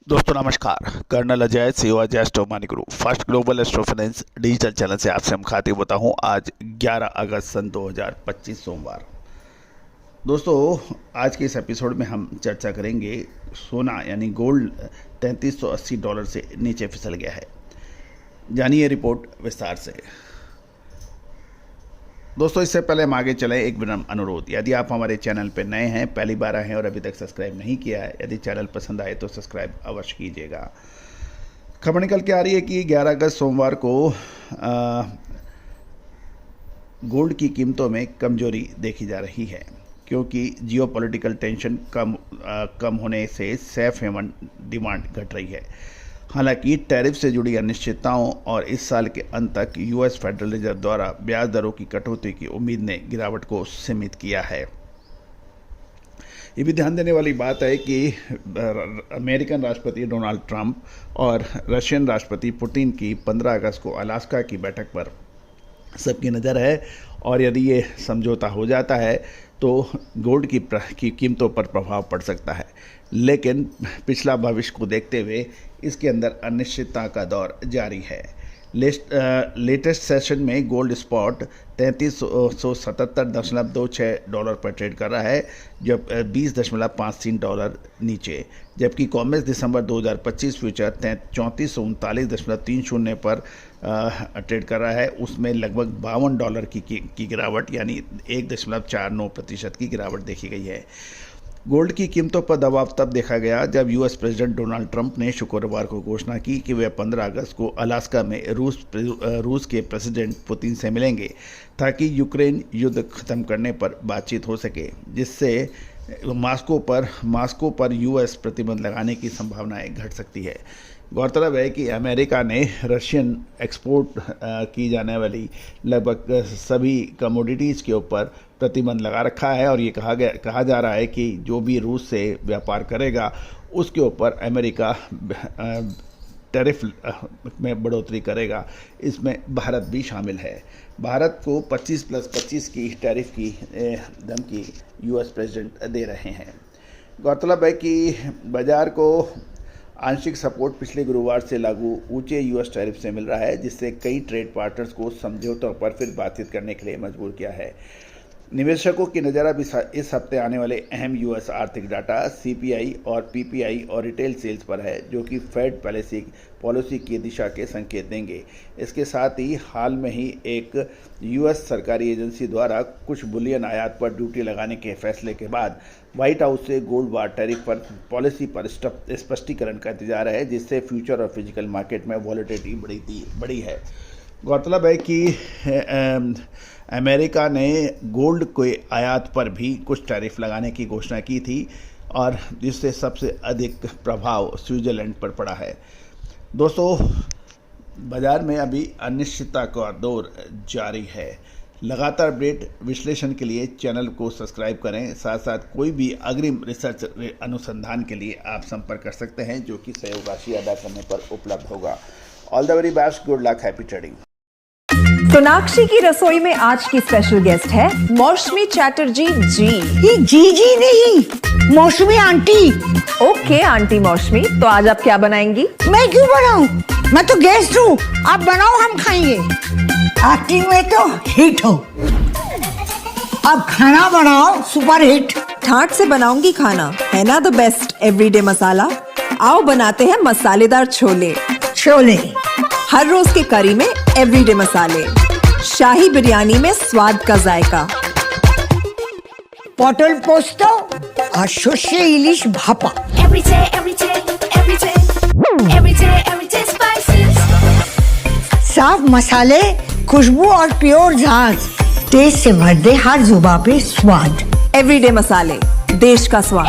दोस्तों नमस्कार। कर्नल अजय सेवा जय एस्ट्रो मनी गुरु first global astro finance digital channel से आपसे हम खाते होता हूँ। आज 11 अगस्त सन 2025 सोमवार। दोस्तों आज के इस एपिसोड में हम चर्चा करेंगे सोना यानी गोल्ड $3380 से नीचे फिसल गया है। जानिए रिपोर्ट विस्तार से। दोस्तों इससे पहले हम आगे चले, एक विनम्र अनुरोध, यदि आप हमारे चैनल पर नए हैं, पहली बार आए हैं और अभी तक सब्सक्राइब नहीं किया है, यदि चैनल पसंद आए तो सब्सक्राइब अवश्य कीजिएगा। खबर निकल के आ रही है कि 11 अगस्त सोमवार को गोल्ड की कीमतों में कमजोरी देखी जा रही है, क्योंकि जियोपॉलिटिकल टेंशन कम होने से सेफ हेवन डिमांड घट रही है। हालांकि टैरिफ से जुड़ी अनिश्चितताओं और इस साल के अंत तक यूएस फेडरल रिजर्व द्वारा ब्याज दरों की कटौती की उम्मीद ने गिरावट को सीमित किया है। ये भी ध्यान देने वाली बात है कि अमेरिकन राष्ट्रपति डोनाल्ड ट्रंप और रशियन राष्ट्रपति पुतिन की 15 अगस्त को अलास्का की बैठक पर सबकी नज़र है, और यदि ये समझौता हो जाता है तो गोल्ड की कीमतों पर प्रभाव पड़ सकता है। लेकिन पिछला भविष्य को देखते हुए इसके अंदर अनिश्चितता का दौर जारी है। लेटेस्ट सेशन में गोल्ड स्पॉट $3377.26 पर ट्रेड कर रहा है, जब $20.53 नीचे, जबकि कॉमेक्स दिसंबर 2025 फ्यूचर $3439.30 पर ट्रेड कर रहा है। उसमें लगभग $52 की गिरावट यानी 1.49% की गिरावट देखी गई है। गोल्ड की कीमतों पर दबाव तब देखा गया जब यूएस प्रेसिडेंट डोनाल्ड ट्रंप ने शुक्रवार को घोषणा की कि वे 15 अगस्त को अलास्का में रूस के प्रेसिडेंट पुतिन से मिलेंगे, ताकि यूक्रेन युद्ध खत्म करने पर बातचीत हो सके, जिससे मॉस्को पर यूएस प्रतिबंध लगाने की संभावनाएं घट सकती है। गौरतलब है कि अमेरिका ने रशियन एक्सपोर्ट की जाने वाली लगभग सभी कमोडिटीज़ के ऊपर प्रतिबंध लगा रखा है, और ये कहा जा रहा है कि जो भी रूस से व्यापार करेगा उसके ऊपर अमेरिका टैरिफ में बढ़ोतरी करेगा। इसमें भारत भी शामिल है। भारत को 25+25 की टैरिफ की धमकी यूएस प्रेसिडेंट दे रहे हैं। गौरतलब है कि बाजार को आंशिक सपोर्ट पिछले गुरुवार से लागू ऊंचे यूएस टैरिफ से मिल रहा है, जिससे कई ट्रेड पार्टनर्स को समझौतों पर फिर बातचीत करने के लिए मजबूर किया है। निवेशकों की नज़र अब इस हफ्ते आने वाले अहम यूएस आर्थिक डाटा सीपीआई और पीपीआई और रिटेल सेल्स पर है, जो कि फेड पॉलिसी की दिशा के संकेत देंगे। इसके साथ ही हाल में ही एक यूएस सरकारी एजेंसी द्वारा कुछ बुलियन आयात पर ड्यूटी लगाने के फैसले के बाद व्हाइट हाउस से गोल्ड बार टैरिफ पर पॉलिसी पर स्पष्टीकरण का इंतजार है, जिससे फ्यूचर और फिजिकल मार्केट में वॉलेटिलिटी बढ़ी है। गौरतलब है कि अमेरिका ने गोल्ड के आयात पर भी कुछ टैरिफ लगाने की घोषणा की थी, और जिससे सबसे अधिक प्रभाव स्विट्जरलैंड पर पड़ा है। दोस्तों बाजार में अभी अनिश्चितता का दौर जारी है। लगातार अपडेट विश्लेषण के लिए चैनल को सब्सक्राइब करें। साथ साथ कोई भी अग्रिम रिसर्च अनुसंधान के लिए आप संपर्क कर सकते हैं, जो कि सहयोग राशि अदा करने पर उपलब्ध होगा। All the very best, good luck, happy trading. Sonakshi की रसोई में आज की स्पेशल गेस्ट है मौसमी चैटर्जी जी। ये जी नहीं, मौसमी आंटी। ओके आंटी मौसमी, तो आज आप क्या बनाएंगी? मैं क्यों बनाऊं? मैं तो गेस्ट हूँ, आप बनाओ, हम खाएंगे। एक्टिंग में तो हिट हो, अब खाना बनाओ सुपर हिट। ठाट से बनाऊंगी खाना, है ना द बेस्ट एवरीडे मसाला। आओ बनाते हैं मसालेदार छोले। हर रोज के करी में एवरीडे मसाले, शाही बिरयानी में स्वाद का जायका। पटल पोस्तो और सर्षे इलिश भापा। साफ मसाले, खुशबू और प्योर झांझ, टेस्ट से भर दे हर जुबान पे स्वाद। एवरीडे मसाले, देश का स्वाद।